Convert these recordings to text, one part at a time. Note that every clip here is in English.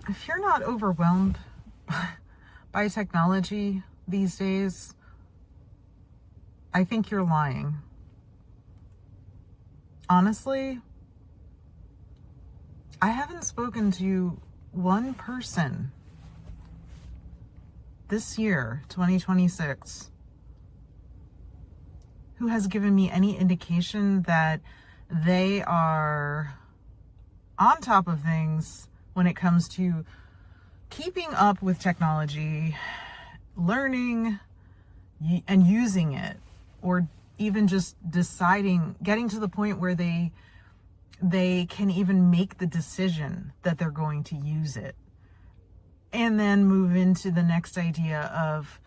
if you're not overwhelmed by technology these days, I think you're lying. Honestly, I haven't spoken to one person this year, 2026, who has given me any indication that they are on top of things when it comes to keeping up with technology, learning and using it, or even just deciding, getting to the point where they can even make the decision that they're going to use it. And then move into the next idea of,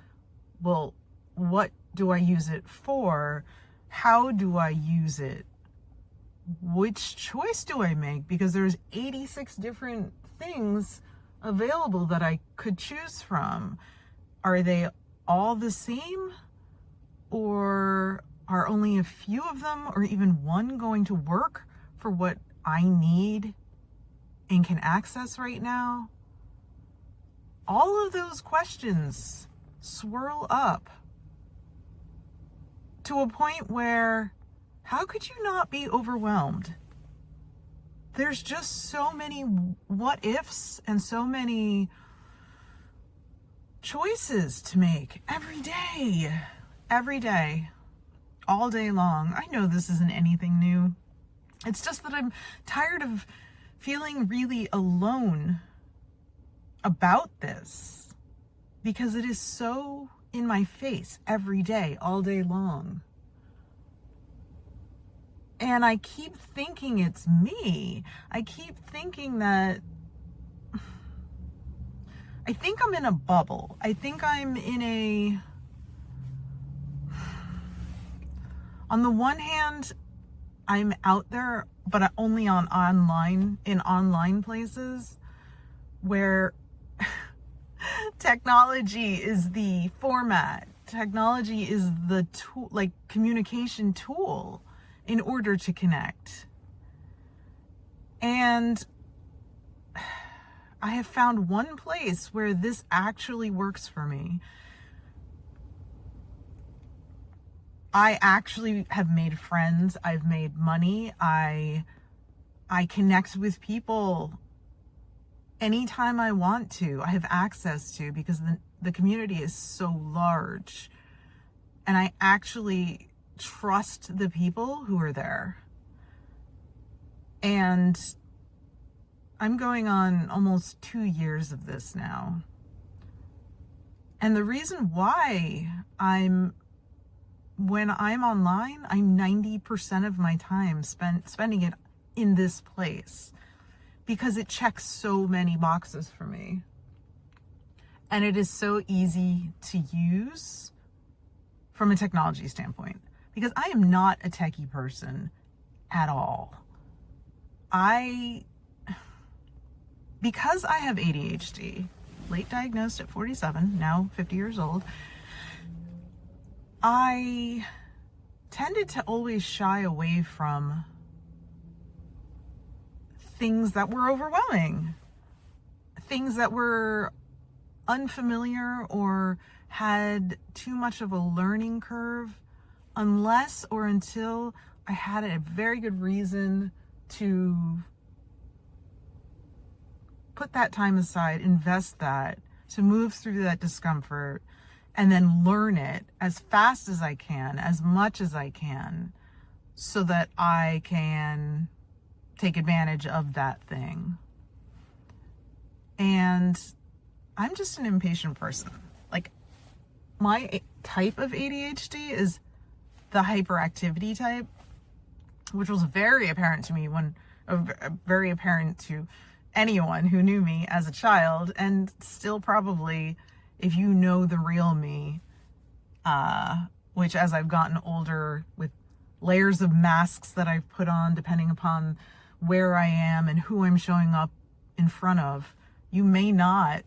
well, what do I use it for? How do I use it? Which choice do I make? Because there's 86 different things available that I could choose from. Are they all the same? Or are only a few of them, or even one, going to work for what I need and can access right now? All of those questions swirl up to a point where, how could you not be overwhelmed? There's just so many what ifs and so many choices to make every day, all day long. I know this isn't anything new. It's just that I'm tired of feeling really alone about this, because it is so in my face every day, all day long. And I keep thinking it's me. I keep thinking that I think I'm in a bubble. I think I'm in on the one hand, I'm out there, but only in online places where technology is the format. Technology is the tool, like communication tool, in order to connect. And I have found one place where this actually works for me. I actually have made friends. I've made money. I connect with people anytime I want to. I have access to, because the community is so large. And I actually trust the people who are there. And I'm going on almost 2 years of this now. And the reason why when I'm online, I'm 90% of my time spending it in this place, because it checks so many boxes for me. And it is so easy to use from a technology standpoint, because I am not a techie person at all. Because I have ADHD, late diagnosed at 47, now 50 years old, I tended to always shy away from things that were overwhelming, things that were unfamiliar or had too much of a learning curve, unless or until I had a very good reason to put that time aside, invest that, to move through that discomfort, and then learn it as fast as I can, as much as I can, so that I can take advantage of that thing. And I'm just an impatient person. Like, my type of ADHD is the hyperactivity type, which was very apparent to me very apparent to anyone who knew me as a child, and still probably, if you know the real me, which as I've gotten older, with layers of masks that I've put on depending upon where I am and who I'm showing up in front of, you may not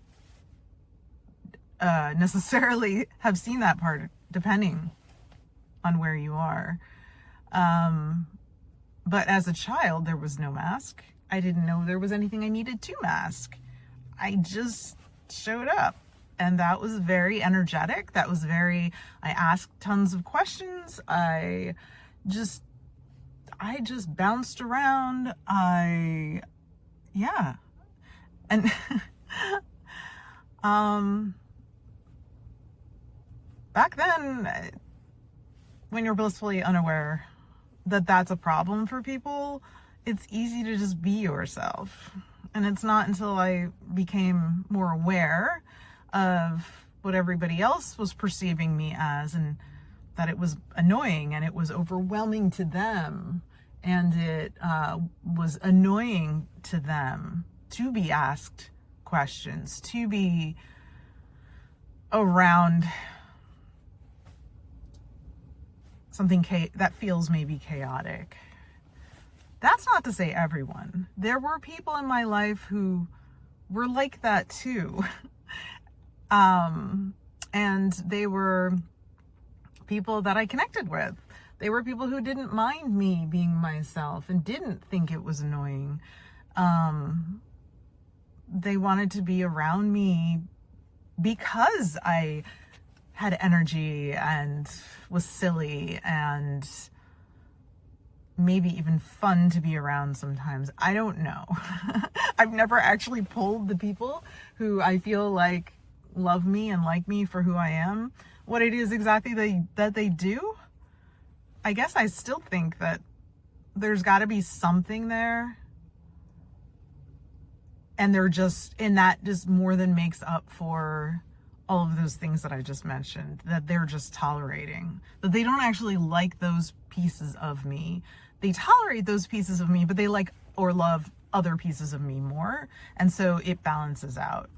necessarily have seen that part, depending on where you are. But as a child, there was no mask. I didn't know there was anything I needed to mask. I just showed up. And that was very energetic. I asked tons of questions. I just bounced around. Yeah. And, back then, when you're blissfully unaware that that's a problem for people, it's easy to just be yourself. And it's not until I became more aware of what everybody else was perceiving me as, and that it was annoying and it was overwhelming to them, and it was annoying to them to be asked questions, to be around something that feels maybe chaotic. That's not to say everyone. There were people in my life who were like that too. And they were people that I connected with. They were people who didn't mind me being myself and didn't think it was annoying. They wanted to be around me because I had energy and was silly and maybe even fun to be around sometimes. I don't know. I've never actually polled the people who I feel like love me and like me for who I am, what it is exactly that they do. I guess I still think that there's got to be something there, and that just more than makes up for all of those things that I just mentioned, that they're just tolerating, that they don't actually like those pieces of me. They tolerate those pieces of me, but they like or love other pieces of me more, and so it balances out.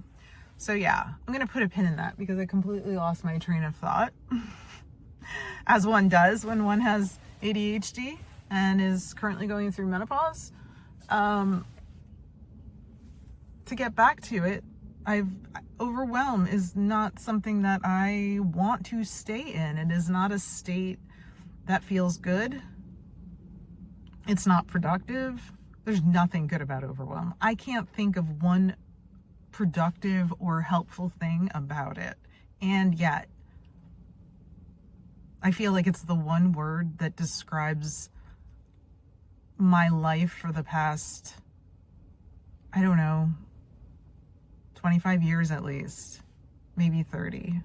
So yeah, I'm going to put a pin in that because I completely lost my train of thought, as one does when one has ADHD and is currently going through menopause. To get back to it, overwhelm is not something that I want to stay in. It is not a state that feels good. It's not productive. There's nothing good about overwhelm. I can't think of one productive or helpful thing about it. And yet, I feel like it's the one word that describes my life for the past, 25 years at least, maybe 30.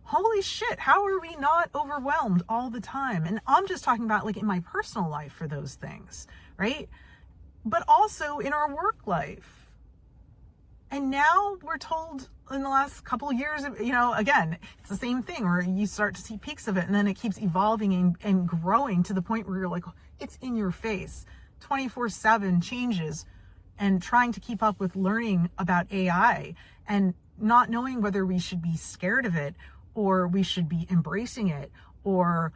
Holy shit, how are we not overwhelmed all the time? And I'm just talking about like in my personal life for those things, right? But also in our work life. And now we're told in the last couple of years, again, it's the same thing where you start to see peaks of it and then it keeps evolving and growing to the point where you're like, it's in your face, 24/7 changes, and trying to keep up with learning about AI and not knowing whether we should be scared of it or we should be embracing it, or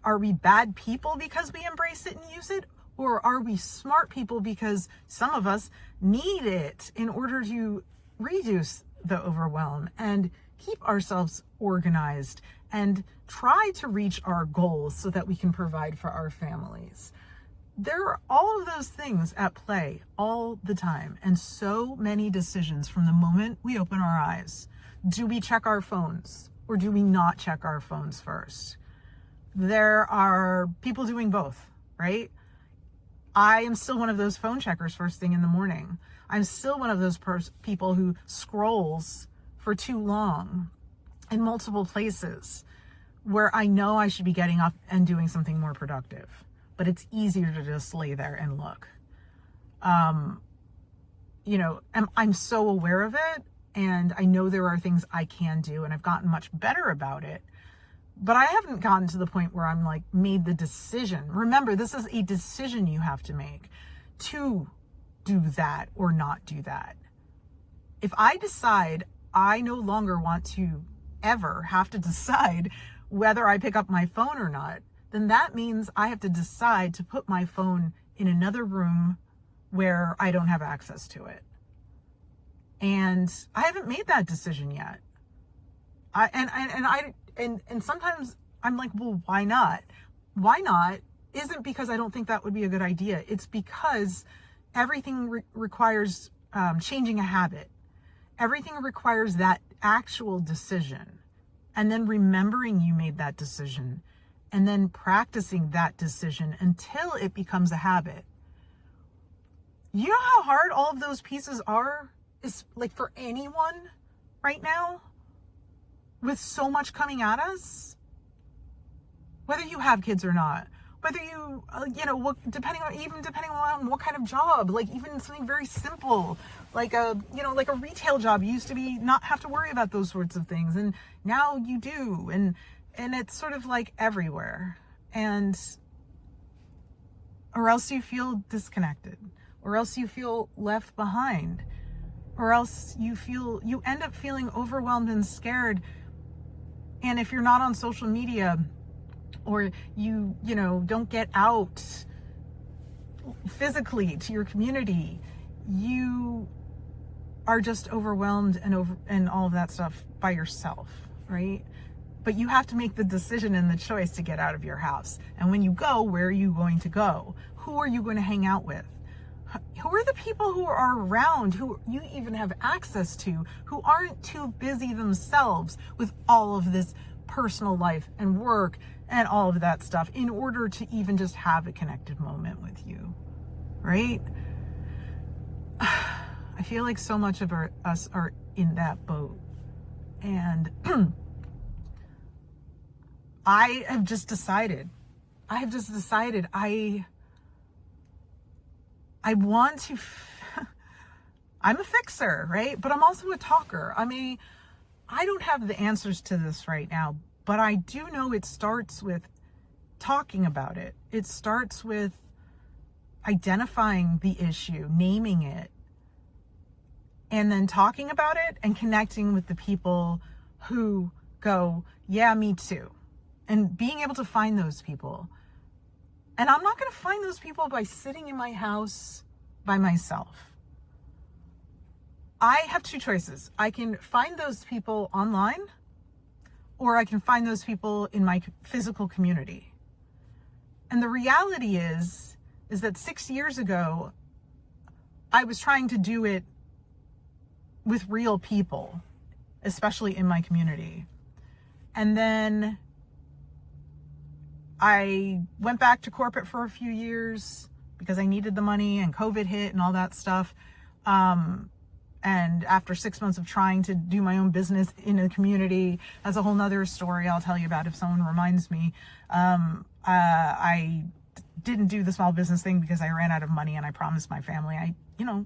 are we bad people because we embrace it and use it? Or are we smart people because some of us need it in order to reduce the overwhelm and keep ourselves organized and try to reach our goals so that we can provide for our families? There are all of those things at play all the time, and so many decisions from the moment we open our eyes. Do we check our phones or do we not check our phones first? There are people doing both, right? I am still one of those phone checkers first thing in the morning. I'm still one of those people who scrolls for too long in multiple places where I know I should be getting up and doing something more productive. But it's easier to just lay there and look. I'm so aware of it, and I know there are things I can do, and I've gotten much better about it. But I haven't gotten to the point where I'm like made the decision. Remember, this is a decision you have to make to do that or not do that. If I decide I no longer want to ever have to decide whether I pick up my phone or not, then that means I have to decide to put my phone in another room where I don't have access to it. And I haven't made that decision yet. And sometimes I'm like, well, why not? Why not? Isn't because I don't think that would be a good idea. It's because everything requires changing a habit. Everything requires that actual decision, and then remembering you made that decision, and then practicing that decision until it becomes a habit. You know how hard all of those pieces are? Is like for anyone right now with so much coming at us, whether you have kids or not, whether you, depending on what kind of job, like even something very simple, like a retail job. You used to not have to worry about those sorts of things, and now you do, and it's sort of like everywhere, or else you feel disconnected, or else you feel left behind, or else you end up feeling overwhelmed and scared. And if you're not on social media, or you don't get out physically to your community, you are just overwhelmed and all of that stuff by yourself, right? But you have to make the decision and the choice to get out of your house. And when you go, where are you going to go? Who are you going to hang out with? Who are the people who are around, who you even have access to, who aren't too busy themselves with all of this personal life and work and all of that stuff in order to even just have a connected moment with you, right? I feel like so much of us are in that boat. And I have just decided I want to, I'm a fixer, right? But I'm also a talker. I mean, I don't have the answers to this right now, but I do know it starts with talking about it. It starts with identifying the issue, naming it, and then talking about it and connecting with the people who go, yeah, me too. And being able to find those people. And I'm not going to find those people by sitting in my house by myself. I have two choices. I can find those people online, or I can find those people in my physical community. And the reality is that 6 years ago, I was trying to do it with real people, especially in my community. And then I went back to corporate for a few years because I needed the money, and COVID hit and all that stuff. And after 6 months of trying to do my own business in a community, that's a whole nother story I'll tell you about if someone reminds me. I didn't do the small business thing because I ran out of money, and I promised my family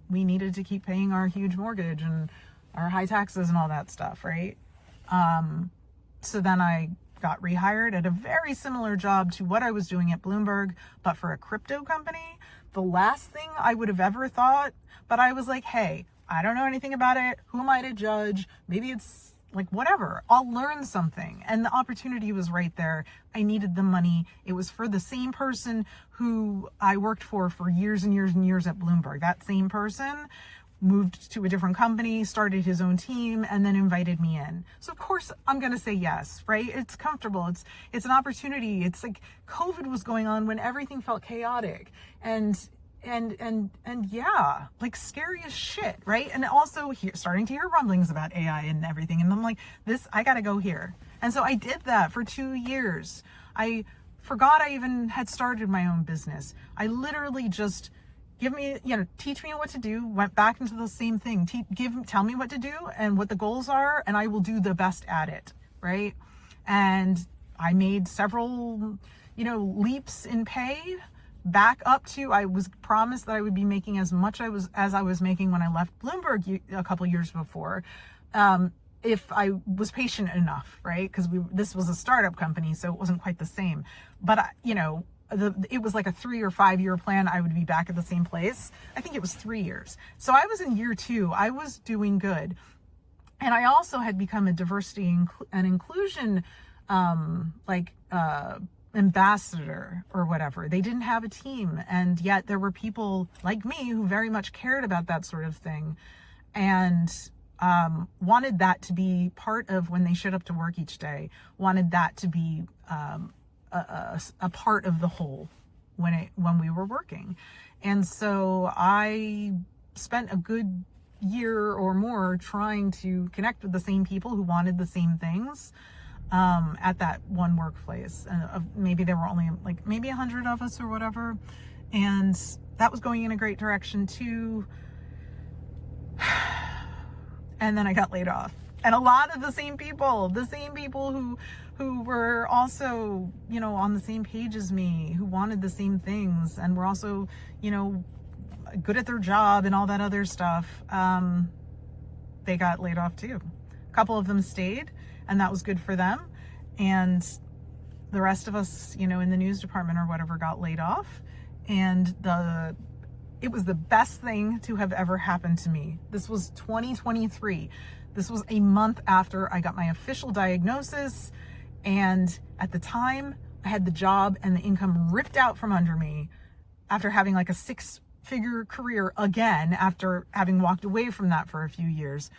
we needed to keep paying our huge mortgage and our high taxes and all that stuff, right? So then I got rehired at a very similar job to what I was doing at Bloomberg, but for a crypto company. The last thing I would have ever thought, but I was like, hey, I don't know anything about it. Who am I to judge? Maybe it's like, whatever, I'll learn something. And the opportunity was right there. I needed the money. It was for the same person who I worked for years and years and years at Bloomberg. That same person moved to a different company, started his own team, and then invited me in. So of course I'm going to say yes, right? It's comfortable. It's an opportunity. It's like COVID was going on when everything felt chaotic and yeah, like scary as shit, right? And also starting to hear rumblings about AI and everything. And I'm like, I got to go here. And so I did that for 2 years. I forgot I even had started my own business. I literally just teach me what to do, went back into the same thing. Tell me what to do and what the goals are, and I will do the best at it, right? And I made several, leaps in pay back up to, I was promised that I would be making as much as I was making when I left Bloomberg a couple years before, if I was patient enough, right? Because this was a startup company, so it wasn't quite the same. But, it was like a 3 or 5 year plan. I would be back at the same place. I think it was 3 years. So I was in year 2. I was doing good. And I also had become a diversity and inclusion, ambassador or whatever. They didn't have a team. And yet there were people like me who very much cared about that sort of thing. And wanted that to be part of when they showed up to work each day, wanted that to be a part of the whole, when we were working. And so I spent a good year or more trying to connect with the same people who wanted the same things at that one workplace. Maybe there were only like maybe 100 of us or whatever, and that was going in a great direction too. And then I got laid off, and a lot of the same people who were also, you know, on the same page as me, who wanted the same things and were also, you know, good at their job and all that other stuff, they got laid off too. A couple of them stayed, and that was good for them. And the rest of us, you know, in the news department or whatever, got laid off. And it was the best thing to have ever happened to me. This was 2023. This was a month after I got my official diagnosis. And at the time, I had the job and the income ripped out from under me after having like a 6-figure career again, after having walked away from that for a few years.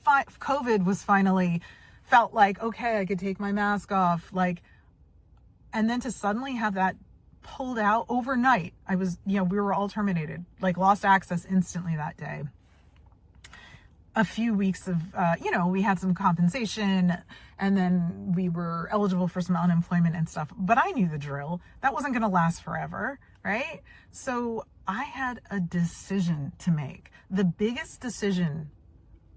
COVID was finally felt like, okay, I could take my mask off. Like, and then to suddenly have that pulled out overnight. We were all terminated, like lost access instantly that day. A few weeks of, we had some compensation, and then we were eligible for some unemployment and stuff. But I knew the drill. That wasn't going to last forever, right? So I had a decision to make. The biggest decision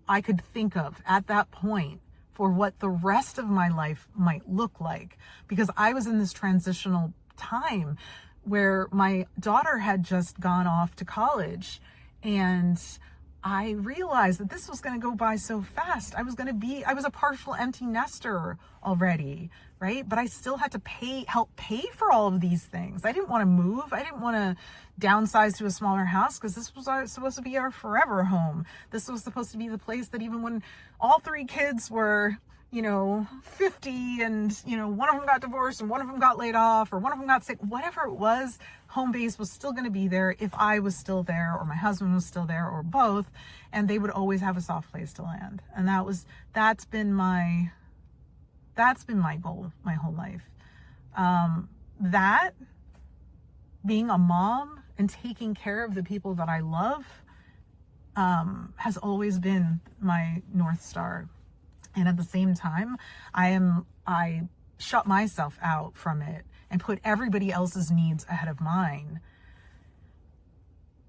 I could think of at that point for what the rest of my life might look like, because I was in this transitional time where my daughter had just gone off to college, and I realized that this was going to go by so fast. I was a partial empty nester already, right? But I still had to help pay for all of these things. I didn't want to move. I didn't want to downsize to a smaller house, because this was supposed to be our forever home. This was supposed to be the place that even when all 3 kids were, 50, and, one of them got divorced and one of them got laid off, or one of them got sick, whatever it was, home base was still going to be there if I was still there, or my husband was still there, or both, and they would always have a soft place to land. And that's been my goal my whole life. That being a mom and taking care of the people that I love has always been my North Star. And at the same time, I shut myself out from it and put everybody else's needs ahead of mine.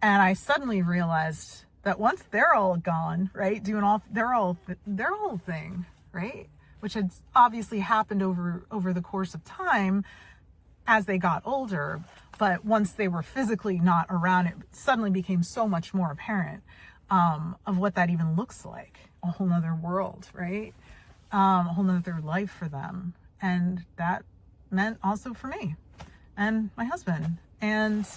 And I suddenly realized that once they're all gone, right, doing their whole thing, right, which had obviously happened over the course of time as they got older, but once they were physically not around, it suddenly became so much more apparent of what that even looks like. A whole nother world, right? A whole nother life for them. And that meant also for me and my husband. And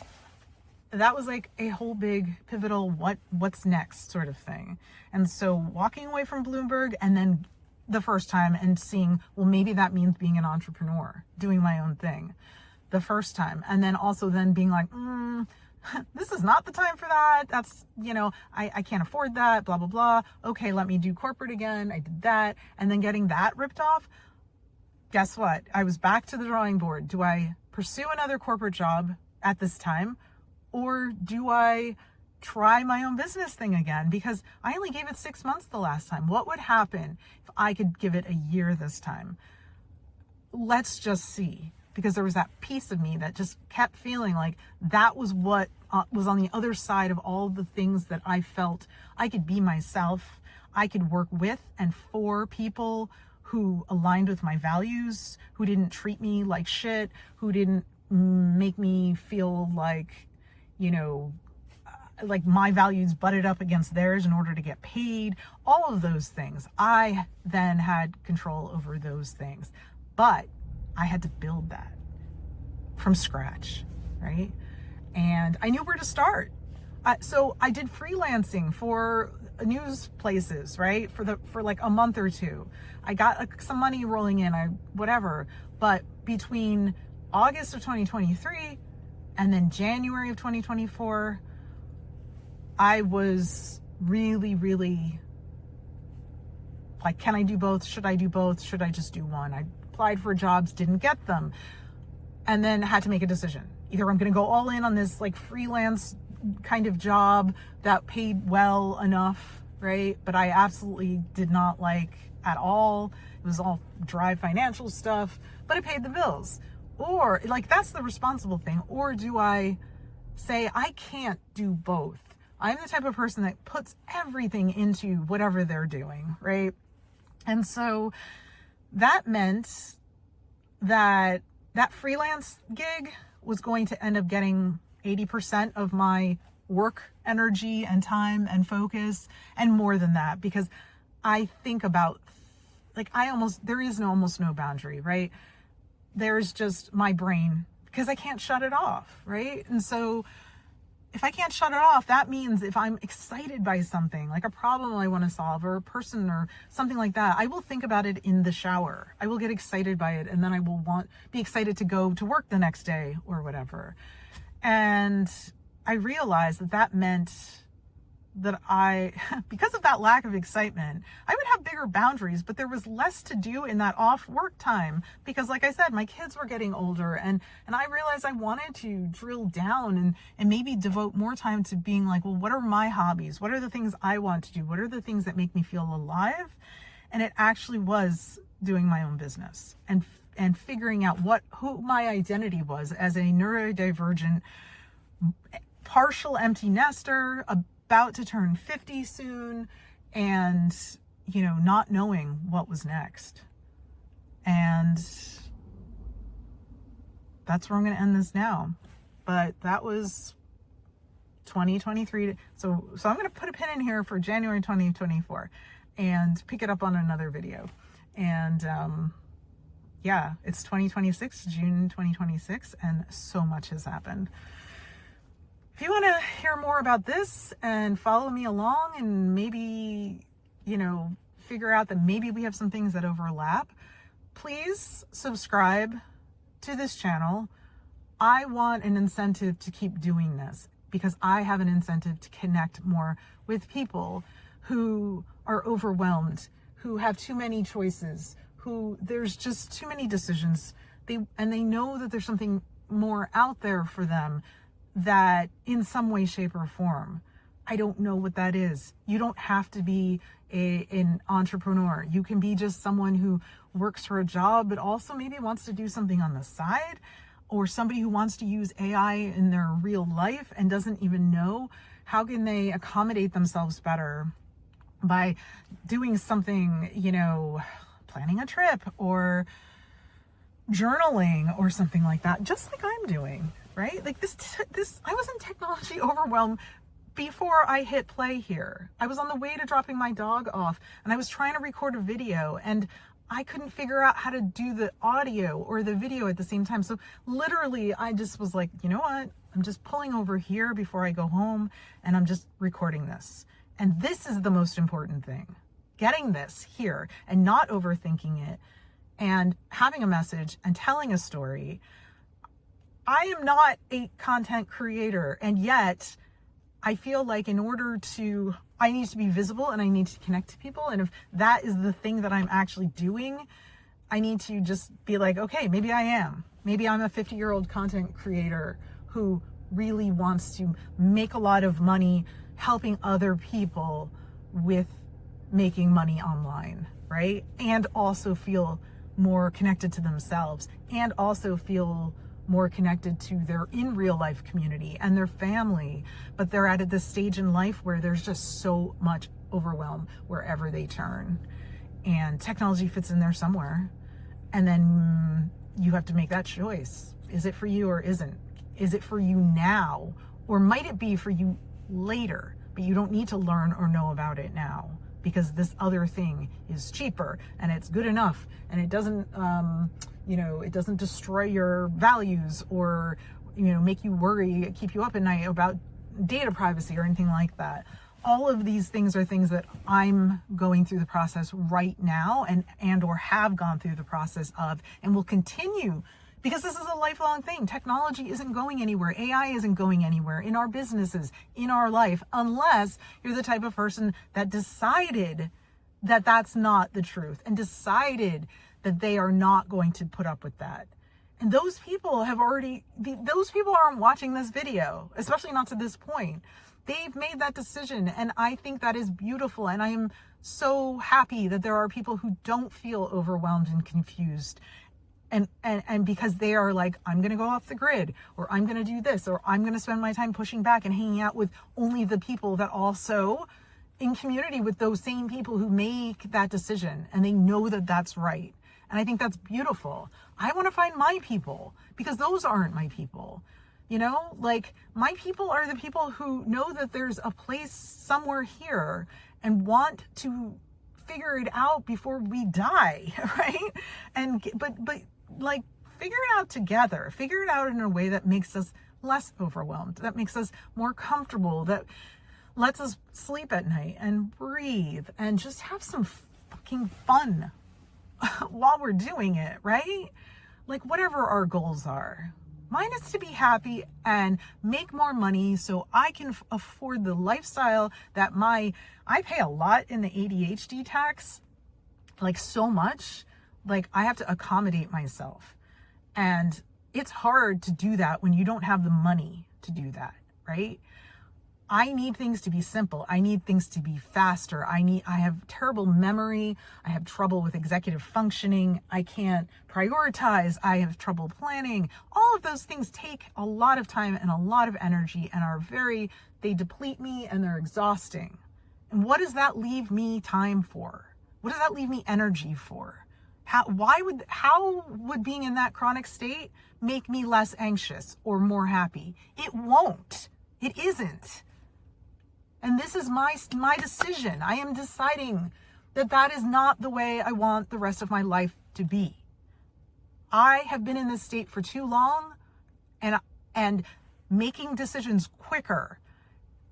that was like a whole big pivotal what's next sort of thing. And so walking away from Bloomberg, and then the first time and seeing, well, maybe that means being an entrepreneur, doing my own thing the first time. And then also then being like, this is not the time for that. That's, I can't afford that, blah, blah, blah. Okay, let me do corporate again. I did that. And then getting that ripped off. Guess what? I was back to the drawing board. Do I pursue another corporate job at this time? Or do I try my own business thing again? Because I only gave it 6 months the last time. What would happen if I could give it a year this time? Let's just see. Because there was that piece of me that just kept feeling like that was what was on the other side of all the things that I felt I could be myself. I could work with and for people who aligned with my values, who didn't treat me like shit, who didn't make me feel like, like my values butted up against theirs in order to get paid. All of those things. I then had control over those things. But I had to build that from scratch, right? And I knew where to start. So I did freelancing for news places, right? For like a month or two. I got some money rolling in, whatever. But between August of 2023 and then January of 2024, I was really, really like, can I do both? Should I do both? Should I just do one? I applied for jobs, didn't get them, and then had to make a decision. either I'm going to go all in on this like freelance kind of job that paid well enough, right? But I absolutely did not like at all. It was all dry financial stuff, but it paid the bills. Or like, that's the responsible thing. Or do I say, I can't do both? I'm the type of person that puts everything into whatever they're doing, right? And so that meant that that freelance gig was going to end up getting 80% of my work energy and time and focus, and more than that, because I think about, like, there is almost no boundary, right? There's just my brain, because I can't shut it off, right? And so if I can't shut it off, that means if I'm excited by something, like a problem I want to solve or a person or something like that, I will think about it in the shower. I will get excited by it, and then I will be excited to go to work the next day or whatever. And I realized that meant that because of that lack of excitement, I would have bigger boundaries, but there was less to do in that off work time, because like I said, my kids were getting older, and I realized I wanted to drill down and maybe devote more time to being like, well, what are my hobbies? What are the things I want to do? What are the things that make me feel alive? And it actually was doing my own business and figuring out who my identity was as a neurodivergent, partial empty nester, about to turn 50 soon, and, not knowing what was next. And that's where I'm going to end this now. But that was 2023. So I'm going to put a pin in here for January 2024 and pick it up on another video. And, it's 2026, June 2026, and so much has happened. If you want to hear more about this and follow me along and maybe, figure out that maybe we have some things that overlap, please subscribe to this channel. I want an incentive to keep doing this, because I have an incentive to connect more with people who are overwhelmed, who have too many choices, who there's just too many decisions. They know that there's something more out there for them, that in some way, shape, or form. I don't know what that is. You don't have to be an entrepreneur. You can be just someone who works for a job, but also maybe wants to do something on the side, or somebody who wants to use AI in their real life and doesn't even know how can they accommodate themselves better by doing something, planning a trip or journaling or something like that, just like I'm doing. Right? Like this, I was in technology overwhelm before I hit play here. I was on the way to dropping my dog off, and I was trying to record a video, and I couldn't figure out how to do the audio or the video at the same time. So literally, I just was like, you know what? I'm just pulling over here before I go home, and I'm just recording this. And this is the most important thing. Getting this here and not overthinking it, and having a message and telling a story. I am not a content creator, and yet I feel like I need to be visible and I need to connect to people. And if that is the thing that I'm actually doing, I need to just be like, okay, maybe I am. Maybe I'm a 50-year-old content creator who really wants to make a lot of money helping other people with making money online, right? And also feel more connected to themselves, and also feel more connected to their in real life community and their family. But they're at this stage in life where there's just so much overwhelm wherever they turn, and technology fits in there somewhere. And then you have to make that choice. Is it for you or isn't? Is it for you now, or might it be for you later, but you don't need to learn or know about it now, because this other thing is cheaper and it's good enough, and it doesn't it doesn't destroy your values or make you worry, keep you up at night about data privacy or anything like that. All of these things are things that I'm going through the process right now, and or have gone through the process of, and will continue, because this is a lifelong thing. Technology isn't going anywhere. AI isn't going anywhere in our businesses, in our life, unless you're the type of person that decided that that's not the truth, and decided that they are not going to put up with that. And those people have already, those people aren't watching this video, especially not to this point. They've made that decision. And I think that is beautiful. And I am so happy that there are people who don't feel overwhelmed and confused. And because they are like, I'm going to go off the grid, or I'm going to do this, or I'm going to spend my time pushing back and hanging out with only the people that also in community with those same people who make that decision. And they know that that's right. And I think that's beautiful. I want to find my people, because those aren't my people. You know, like, my people are the people who know that there's a place somewhere here and want to figure it out before we die, right? And but like, figure it out together. Figure it out in a way that makes us less overwhelmed, that makes us more comfortable, that lets us sleep at night and breathe and just have some fucking fun while we're doing it, right? Like, whatever our goals are. Mine is to be happy and make more money so I can afford the lifestyle that I pay a lot in the ADHD tax, like, so much. Like, I have to accommodate myself. And it's hard to do that when you don't have the money to do that, right? I need things to be simple. I need things to be faster. I have terrible memory. I have trouble with executive functioning. I can't prioritize. I have trouble planning. All of those things take a lot of time and a lot of energy and they deplete me and they're exhausting. And what does that leave me time for? What does that leave me energy for? How would being in that chronic state make me less anxious or more happy? It won't. It isn't. And this is my decision. I am deciding that is not the way I want the rest of my life to be. I have been in this state for too long, and making decisions quicker,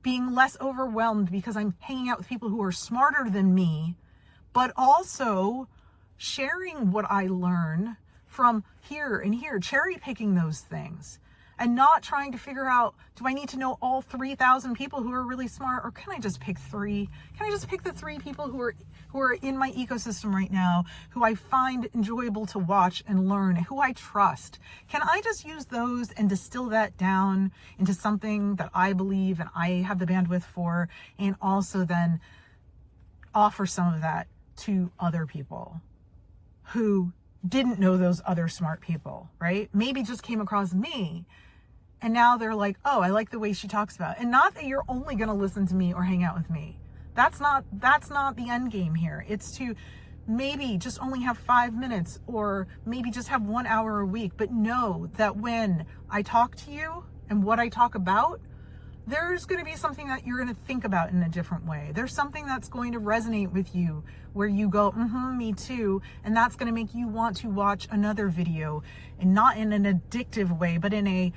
being less overwhelmed because I'm hanging out with people who are smarter than me, but also sharing what I learn from here and here, cherry picking those things. And not trying to figure out, do I need to know all 3,000 people who are really smart, or can I just pick 3? Can I just pick the 3 people who are in my ecosystem right now, who I find enjoyable to watch and learn, who I trust? Can I just use those and distill that down into something that I believe and I have the bandwidth for, and also then offer some of that to other people who didn't know those other smart people, right? Maybe just came across me. And now they're like, oh, I like the way she talks about it. And not that you're only going to listen to me or hang out with me. That's not the end game here. It's to maybe just only have 5 minutes, or maybe just have 1 hour a week. But know that when I talk to you and what I talk about, there's going to be something that you're going to think about in a different way. There's something that's going to resonate with you where you go, me too. And that's going to make you want to watch another video, and not in an addictive way, but in a,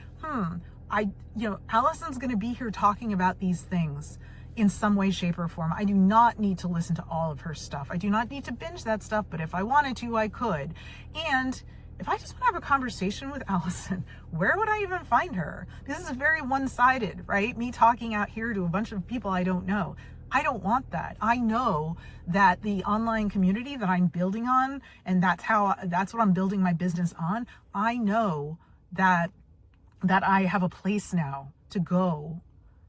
Allison's going to be here talking about these things in some way, shape, or form. I do not need to listen to all of her stuff. I do not need to binge that stuff, but if I wanted to, I could. And if I just want to have a conversation with Allison, where would I even find her? This is very one-sided, right? Me talking out here to a bunch of people I don't know. I don't want that. I know that the online community that I'm building on, and that's what I'm building my business on. I know that I have a place now to go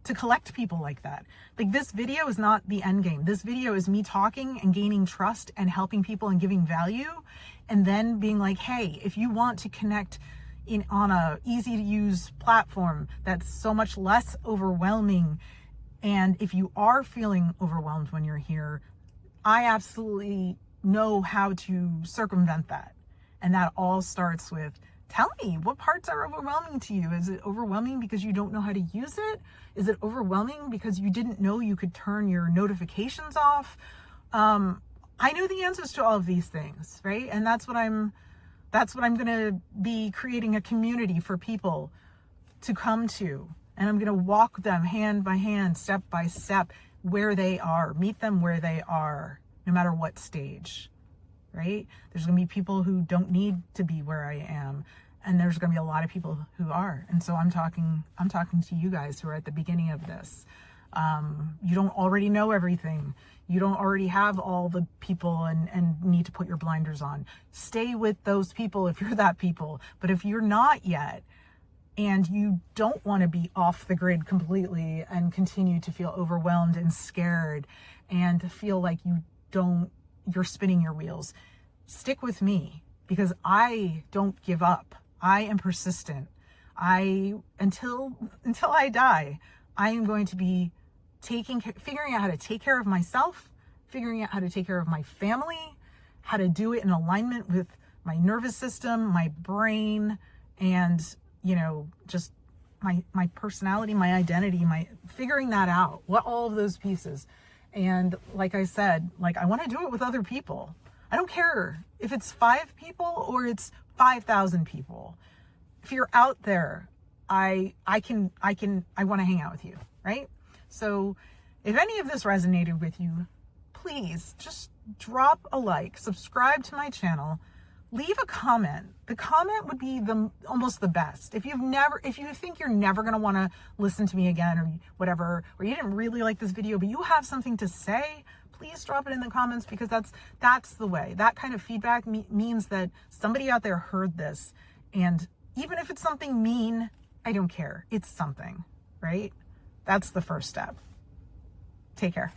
to collect people like that. Like, this video is not the end game. This video is me talking and gaining trust and helping people and giving value, and then being like, hey, if you want to connect on a easy to use platform that's so much less overwhelming, and if you are feeling overwhelmed when you're here, I absolutely know how to circumvent that. And that all starts with, tell me, what parts are overwhelming to you? Is it overwhelming because you don't know how to use it? Is it overwhelming because you didn't know you could turn your notifications off? I know the answers to all of these things, right? And that's what I'm going to be creating, a community for people to come to. And I'm going to walk them hand by hand, step by step, where they are, meet them where they are, no matter what stage, right? There's going to be people who don't need to be where I am. And there's going to be a lot of people who are. And so I'm talking to you guys who are at the beginning of this. You don't already know everything. you don't already have all the people and need to put your blinders on. Stay with those people if you're that people. But if you're not yet, and you don't want to be off the grid completely and continue to feel overwhelmed and scared and feel like you're spinning your wheels, stick with me, because I don't give up. I am persistent. Until I die, I am going to be figuring out how to take care of myself, figuring out how to take care of my family, how to do it in alignment with my nervous system, my brain, and just my personality, my identity, figuring that out, all of those pieces. And like I said, I want to do it with other people. I don't care if it's 5 people or it's 5,000 people. If you're out there, I want to hang out with you, right? So if any of this resonated with you, please just drop a like, subscribe to my channel, leave a comment. The comment would be almost the best. If you think you're never going to want to listen to me again or whatever, or you didn't really like this video, but you have something to say, please drop it in the comments, because that's the way. That kind of feedback means that somebody out there heard this. And even if it's something mean, I don't care. It's something, right? That's the first step. Take care.